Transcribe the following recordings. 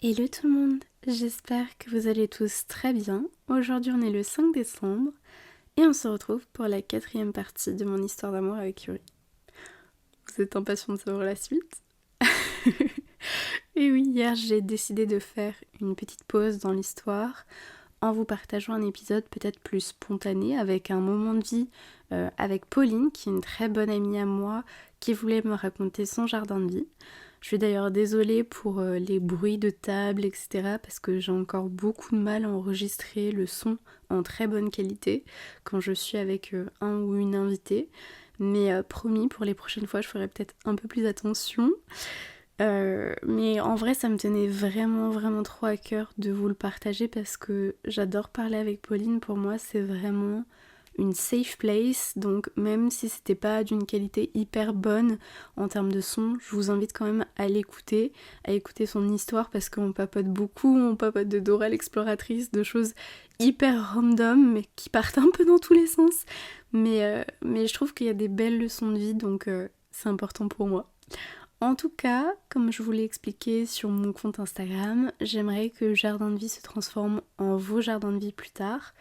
Hello tout le monde, j'espère que vous allez tous très bien. Aujourd'hui on est le 5 décembre et on se retrouve pour la 4e partie de mon histoire d'amour avec Yuri. Vous êtes impatient de savoir la suite? Et oui, hier j'ai décidé de faire une petite pause dans l'histoire en vous partageant un épisode peut-être plus spontané avec un moment de vie avec Pauline qui est une très bonne amie à moi qui voulait me raconter son jardin de vie. Je suis d'ailleurs désolée pour les bruits de table, etc. parce que j'ai encore beaucoup de mal à enregistrer le son en très bonne qualité quand je suis avec un ou une invitée. Mais promis, pour les prochaines fois, je ferai peut-être un peu plus attention. Mais en vrai, ça me tenait vraiment trop à cœur de vous le partager parce que j'adore parler avec Pauline. Pour moi, c'est vraiment une safe place, donc même si c'était pas d'une qualité hyper bonne en termes de son, je vous invite quand même à l'écouter, à écouter son histoire parce qu'on papote beaucoup, on papote de Dora l'exploratrice, de choses hyper random mais qui partent un peu dans tous les sens. Mais je trouve qu'il y a des belles leçons de vie, donc c'est important pour moi. En tout cas, comme je vous l'ai expliqué sur mon compte Instagram, j'aimerais que Jardin de vie se transforme en vos jardins de vie plus tard,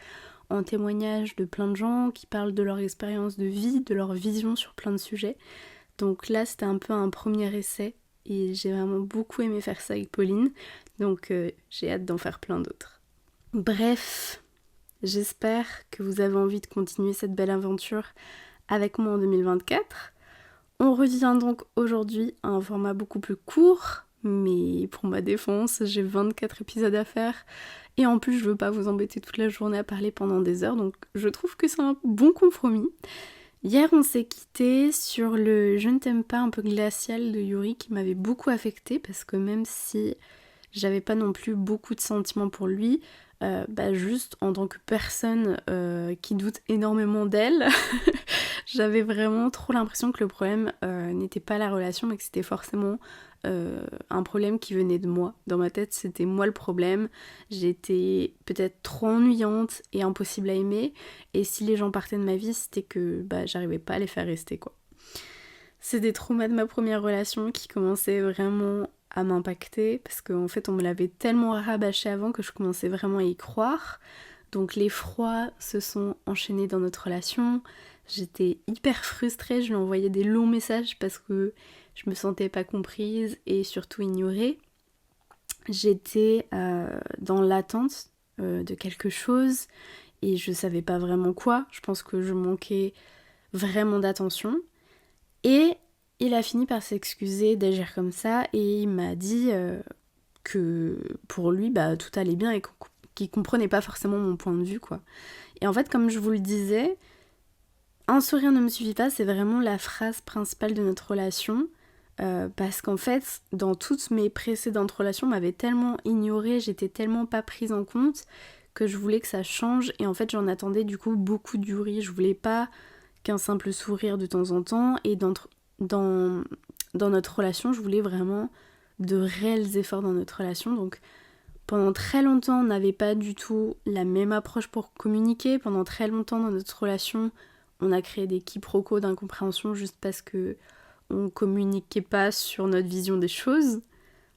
en témoignage de plein de gens qui parlent de leur expérience de vie, de leur vision sur plein de sujets. Donc là, c'était un peu un premier essai et j'ai vraiment beaucoup aimé faire ça avec Pauline, donc j'ai hâte d'en faire plein d'autres. Bref, j'espère que vous avez envie de continuer cette belle aventure avec moi en 2024. On revient donc aujourd'hui à un format beaucoup plus court, mais pour ma défense, j'ai 24 épisodes à faire. Et en plus, je veux pas vous embêter toute la journée à parler pendant des heures, donc je trouve que c'est un bon compromis. Hier, on s'est quitté sur le Je ne t'aime pas un peu glacial de Yuri qui m'avait beaucoup affectée parce que même si j'avais pas non plus beaucoup de sentiments pour lui, juste en tant que personne qui doute énormément d'elle, j'avais vraiment trop l'impression que le problème n'était pas la relation mais que c'était forcément un problème qui venait de moi. Dans ma tête, c'était moi le problème. J'étais peut-être trop ennuyante et impossible à aimer. Et si les gens partaient de ma vie, c'était que j'arrivais pas à les faire rester, quoi. C'est des traumas de ma première relation qui commençaient vraiment à m'impacter parce qu'en fait, on me l'avait tellement rabâché avant que je commençais vraiment à y croire. Donc les froids se sont enchaînés dans notre relation. J'étais hyper frustrée, je lui envoyais des longs messages parce que je me sentais pas comprise et surtout ignorée. J'étais dans l'attente de quelque chose et je savais pas vraiment quoi. Je pense que je manquais vraiment d'attention. Et il a fini par s'excuser d'agir comme ça et il m'a dit que pour lui, tout allait bien et qu'il comprenait pas forcément mon point de vue, quoi. Et en fait, comme je vous le disais, un sourire ne me suffit pas, c'est vraiment la phrase principale de notre relation. Parce qu'en fait, dans toutes mes précédentes relations, on m'avait tellement ignorée, j'étais tellement pas prise en compte que je voulais que ça change. Et en fait, j'en attendais du coup beaucoup du riz. Je voulais pas qu'un simple sourire de temps en temps. Et dans notre relation, je voulais vraiment de réels efforts dans notre relation. Donc pendant très longtemps, on n'avait pas du tout la même approche pour communiquer. Pendant très longtemps dans notre relation, on a créé des quiproquos d'incompréhension juste parce que on communiquait pas sur notre vision des choses.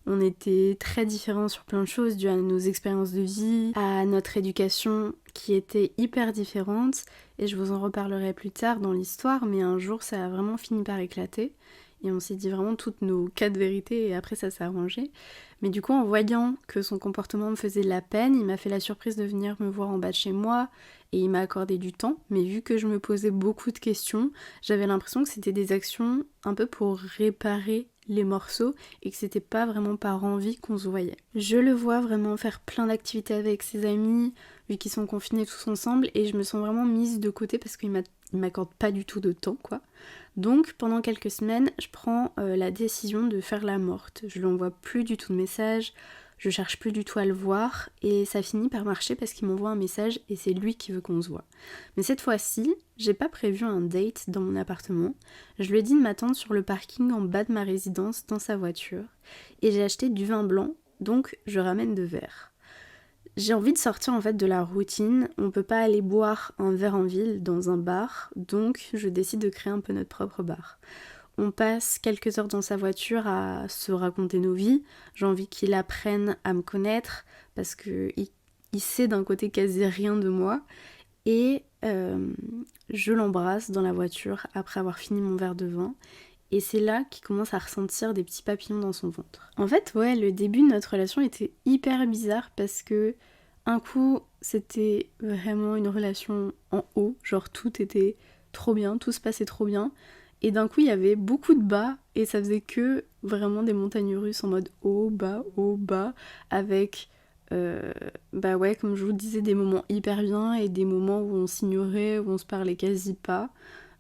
On était très différents sur plein de choses dû à nos expériences de vie, à notre éducation qui était hyper différente. Et je vous en reparlerai plus tard dans l'histoire, mais un jour ça a vraiment fini par éclater. Et on s'est dit vraiment toutes nos quatre vérités et après ça s'est arrangé. Mais du coup, en voyant que son comportement me faisait de la peine, il m'a fait la surprise de venir me voir en bas de chez moi et il m'a accordé du temps. Mais vu que je me posais beaucoup de questions, j'avais l'impression que c'était des actions un peu pour réparer les morceaux et que c'était pas vraiment par envie qu'on se voyait. Je le vois vraiment faire plein d'activités avec ses amis, vu qu'ils sont confinés tous ensemble, et je me sens vraiment mise de côté parce qu'il m'accorde pas du tout de temps, quoi. Donc pendant quelques semaines, je prends la décision de faire la morte. Je lui envoie plus du tout de messages, je cherche plus du tout à le voir et ça finit par marcher parce qu'il m'envoie un message et c'est lui qui veut qu'on se voit. Mais cette fois-ci, j'ai pas prévu un date dans mon appartement. Je lui ai dit de m'attendre sur le parking en bas de ma résidence dans sa voiture et j'ai acheté du vin blanc, donc je ramène 2 verres. J'ai envie de sortir en fait de la routine, on peut pas aller boire un verre en ville dans un bar, donc je décide de créer un peu notre propre bar. On passe quelques heures dans sa voiture à se raconter nos vies. J'ai envie qu'il apprenne à me connaître parce qu'il sait d'un côté quasi rien de moi. Et je l'embrasse dans la voiture après avoir fini mon verre de vin. Et c'est là qu'il commence à ressentir des petits papillons dans son ventre. En fait, ouais, le début de notre relation était hyper bizarre parce que un coup, c'était vraiment une relation en haut. Genre tout était trop bien, tout se passait trop bien. Et d'un coup, il y avait beaucoup de bas et ça faisait que vraiment des montagnes russes en mode haut, bas, avec, bah ouais, comme je vous disais, des moments hyper bien et des moments où on s'ignorait, où on se parlait quasi pas.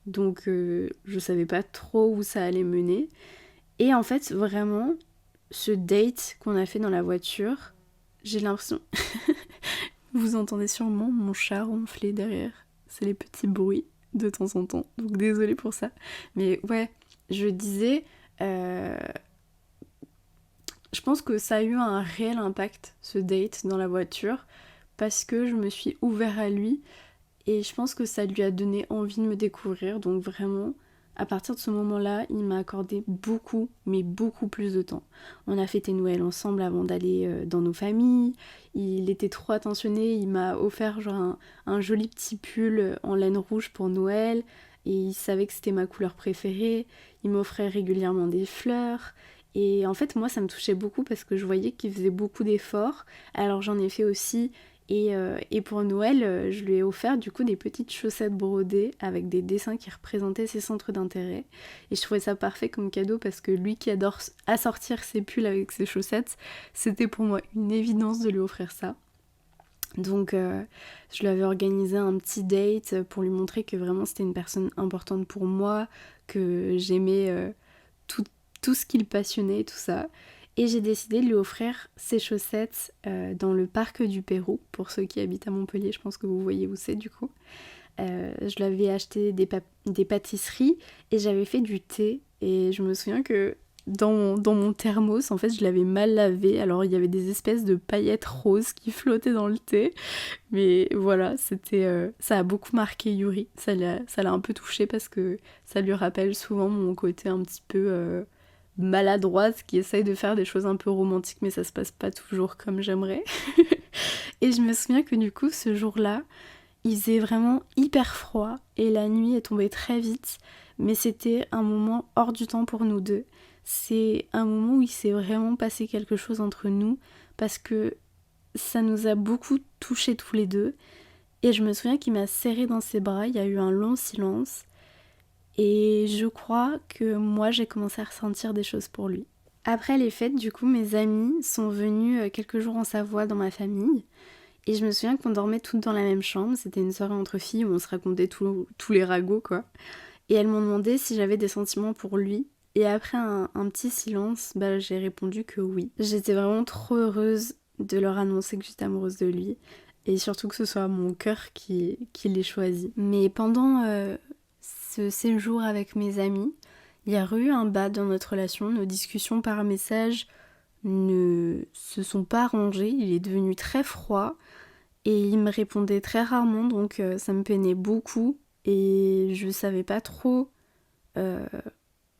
Donc je savais pas trop où ça allait mener. Et en fait, vraiment, ce date qu'on a fait dans la voiture, j'ai l'impression... Vous entendez sûrement mon chat ronfler derrière. C'est les petits bruits de temps en temps. Donc désolée pour ça. Mais ouais, je disais... Je pense que ça a eu un réel impact, ce date dans la voiture, parce que je me suis ouverte à lui et je pense que ça lui a donné envie de me découvrir. Donc vraiment, à partir de ce moment-là, il m'a accordé beaucoup, mais beaucoup plus de temps. On a fêté Noël ensemble avant d'aller dans nos familles. Il était trop attentionné, il m'a offert genre un joli petit pull en laine rouge pour Noël. Et il savait que c'était ma couleur préférée. Il m'offrait régulièrement des fleurs. Et en fait, moi, ça me touchait beaucoup parce que je voyais qu'il faisait beaucoup d'efforts. Alors j'en ai fait aussi. Et pour Noël, je lui ai offert du coup des petites chaussettes brodées avec des dessins qui représentaient ses centres d'intérêt. Et je trouvais ça parfait comme cadeau parce que lui qui adore assortir ses pulls avec ses chaussettes, c'était pour moi une évidence de lui offrir ça. Donc je lui avais organisé un petit date pour lui montrer que vraiment c'était une personne importante pour moi, que j'aimais tout ce qui le passionnait et tout ça. Et j'ai décidé de lui offrir ses chaussettes dans le parc du Pérou. Pour ceux qui habitent à Montpellier, je pense que vous voyez où c'est du coup. Je lui avais acheté des pâtisseries et j'avais fait du thé. Et je me souviens que dans mon thermos, en fait, je l'avais mal lavé. Alors il y avait des espèces de paillettes roses qui flottaient dans le thé. Mais voilà, ça a beaucoup marqué Yuri. Ça l'a un peu touché parce que ça lui rappelle souvent mon côté un petit peu... maladroite qui essaye de faire des choses un peu romantiques mais ça se passe pas toujours comme j'aimerais. Et je me souviens que du coup ce jour-là il faisait vraiment hyper froid et la nuit est tombée très vite, mais c'était un moment hors du temps pour nous deux. C'est un moment où il s'est vraiment passé quelque chose entre nous parce que ça nous a beaucoup touchés tous les deux et je me souviens qu'il m'a serré dans ses bras, il y a eu un long silence. Et je crois que moi, j'ai commencé à ressentir des choses pour lui. Après les fêtes, du coup, mes amis sont venus quelques jours en Savoie dans ma famille. Et je me souviens qu'on dormait toutes dans la même chambre. C'était une soirée entre filles où on se racontait tous les ragots, quoi. Et elles m'ont demandé si j'avais des sentiments pour lui. Et après un petit silence, j'ai répondu que oui. J'étais vraiment trop heureuse de leur annoncer que j'étais amoureuse de lui. Et surtout que ce soit mon cœur qui l'ait choisi. Mais pendant... ce séjour avec mes amis, il y a eu un bas dans notre relation. Nos discussions par message ne se sont pas arrangées. Il est devenu très froid et il me répondait très rarement, donc ça me peinait beaucoup et je savais pas trop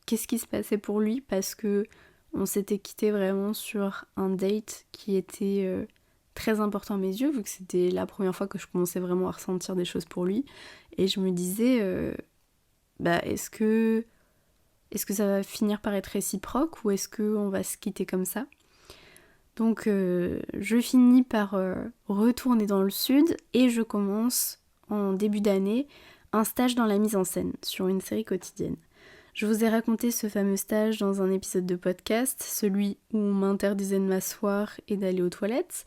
qu'est-ce qui se passait pour lui parce que on s'était quitté vraiment sur un date qui était très important à mes yeux vu que c'était la première fois que je commençais vraiment à ressentir des choses pour lui et je me disais est-ce que ça va finir par être réciproque ou est-ce qu'on va se quitter comme ça ? Donc je finis par retourner dans le sud et je commence en début d'année un stage dans la mise en scène sur une série quotidienne. Je vous ai raconté ce fameux stage dans un épisode de podcast, celui où on m'interdisait de m'asseoir et d'aller aux toilettes.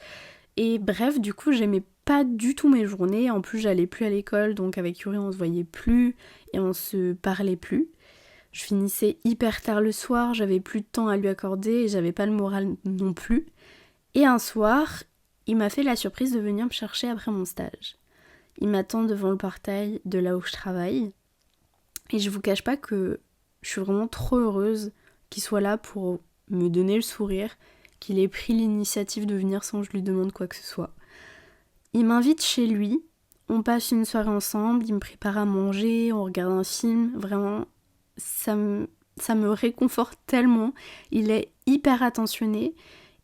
Et bref, du coup, j'aimais pas du tout mes journées. En plus, j'allais plus à l'école, donc avec Yuri, on se voyait plus et on se parlait plus. Je finissais hyper tard le soir, j'avais plus de temps à lui accorder et j'avais pas le moral non plus. Et un soir, il m'a fait la surprise de venir me chercher après mon stage. Il m'attend devant le portail de là où je travaille. Et je vous cache pas que je suis vraiment trop heureuse qu'il soit là pour me donner le sourire, qu'il ait pris l'initiative de venir sans que je lui demande quoi que ce soit. Il m'invite chez lui, on passe une soirée ensemble, il me prépare à manger, on regarde un film, vraiment, ça me ça me réconforte tellement. Il est hyper attentionné.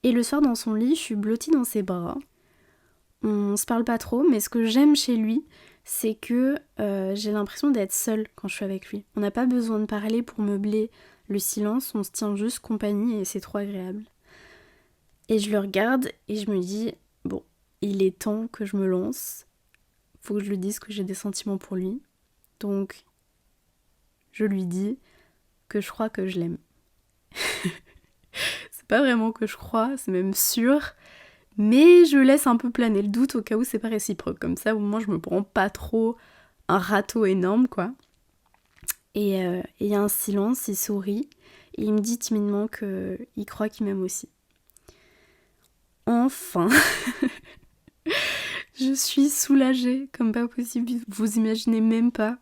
Et le soir dans son lit, je suis blottie dans ses bras. On se parle pas trop, mais ce que j'aime chez lui, c'est que j'ai l'impression d'être seule quand je suis avec lui. On n'a pas besoin de parler pour meubler le silence, on se tient juste compagnie et c'est trop agréable. Et je le regarde et je me dis, bon, il est temps que je me lance. Faut que je lui dise que j'ai des sentiments pour lui. Donc, je lui dis que je crois que je l'aime. C'est pas vraiment que je crois, c'est même sûr. Mais je laisse un peu planer le doute au cas où c'est pas réciproque. Comme ça, au moins, je me prends pas trop un râteau énorme, quoi. Et il y a un silence, il sourit. Et il me dit timidement qu'il croit qu'il m'aime aussi. Enfin, je suis soulagée comme pas possible. Vous imaginez même pas.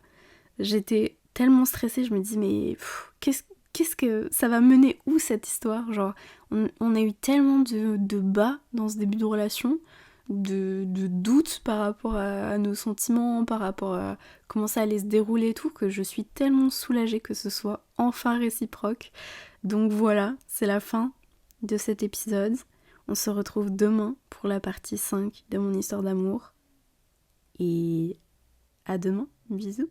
J'étais tellement stressée, je me dis mais qu'est-ce que ça va mener où cette histoire? Genre, on a eu tellement de bas dans ce début de relation, de doutes par rapport à nos sentiments, par rapport à comment ça allait se dérouler et tout, que je suis tellement soulagée que ce soit enfin réciproque. Donc voilà, c'est la fin de cet épisode. On se retrouve demain pour la partie 5 de mon histoire d'amour. Et à demain, bisous.